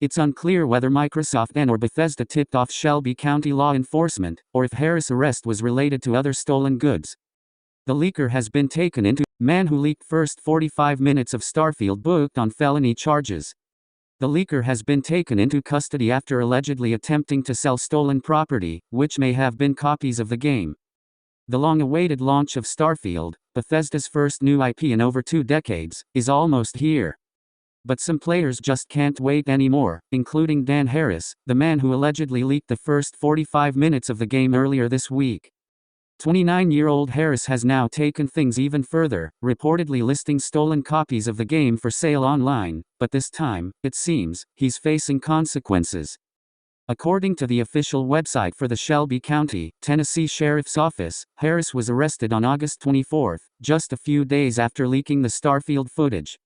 It's unclear whether Microsoft and/or Bethesda tipped off Shelby County law enforcement, or if Harris' arrest was related to other stolen goods. The leaker has been taken into. Man who leaked first 45 minutes of Starfield booked on felony charges. The leaker has been taken into custody after allegedly attempting to sell stolen property, which may have been copies of the game. The long-awaited launch of Starfield, Bethesda's first new IP in over 2 decades, is almost here. But some players just can't wait anymore, including Dan Harris, the man who allegedly leaked the first 45 minutes of the game earlier this week. 29-year-old Harris has now taken things even further, reportedly listing stolen copies of the game for sale online, but this time, it seems, he's facing consequences. According to the official website for the Shelby County, Tennessee Sheriff's Office, Harris was arrested on August 24, just a few days after leaking the Starfield footage.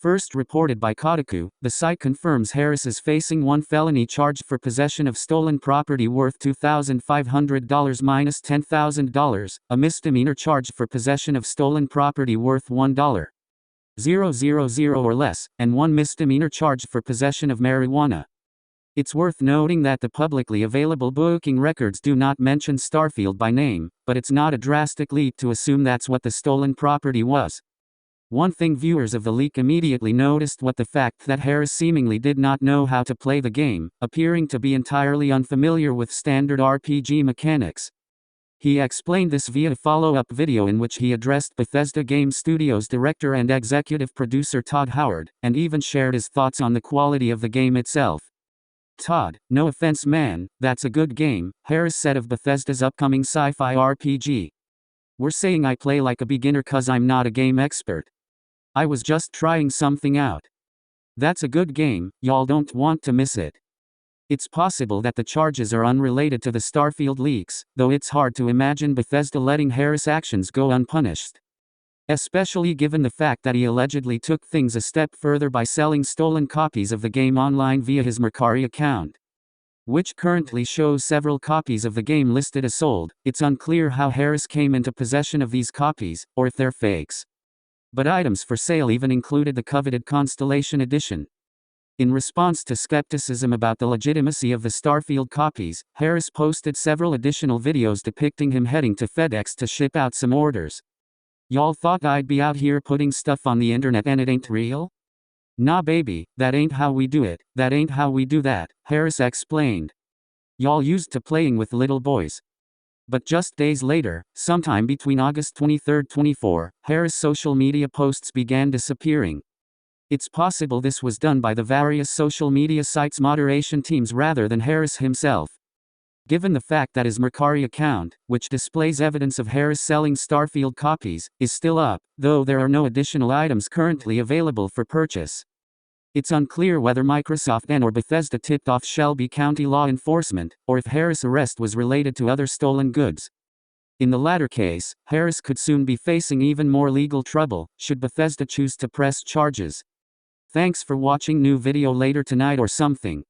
First reported by Kotaku, the site confirms Harris is facing one felony charge for possession of stolen property worth $2,500 minus $10,000, a misdemeanor charge for possession of stolen property worth $1,000 or less, and one misdemeanor charge for possession of marijuana. It's worth noting that the publicly available booking records do not mention Starfield by name, but it's not a drastic leap to assume that's what the stolen property was. One thing viewers of the leak immediately noticed was the fact that Harris seemingly did not know how to play the game, appearing to be entirely unfamiliar with standard RPG mechanics. He explained this via a follow-up video in which he addressed Bethesda Game Studios director and executive producer Todd Howard, and even shared his thoughts on the quality of the game itself. Todd, no offense man, that's a good game, Harris said of Bethesda's upcoming sci-fi RPG. We're saying I play like a beginner 'cause I'm not a game expert. I was just trying something out. That's a good game, y'all don't want to miss it. It's possible that the charges are unrelated to the Starfield leaks, though it's hard to imagine Bethesda letting Harris' actions go unpunished. Especially given the fact that he allegedly took things a step further by selling stolen copies of the game online via his Mercari account, which currently shows several copies of the game listed as sold. It's unclear how Harris came into possession of these copies, or if they're fakes. But items for sale even included the coveted Constellation Edition. In response to skepticism about the legitimacy of the Starfield copies, Harris posted several additional videos depicting him heading to FedEx to ship out some orders. Y'all thought I'd be out here putting stuff on the internet and it ain't real? Nah baby, that ain't how we do it, that ain't how we do that, Harris explained. Y'all used to playing with little boys. But just days later, sometime between August 23-24, Harris' social media posts began disappearing. It's possible this was done by the various social media sites' moderation teams rather than Harris himself. Given the fact that his Mercari account, which displays evidence of Harris selling Starfield copies, is still up, though there are no additional items currently available for purchase. It's unclear whether Microsoft and/or Bethesda tipped off Shelby County law enforcement, or if Harris' arrest was related to other stolen goods. In the latter case, Harris could soon be facing even more legal trouble, should Bethesda choose to press charges. Thanks for watching. New video later tonight or something.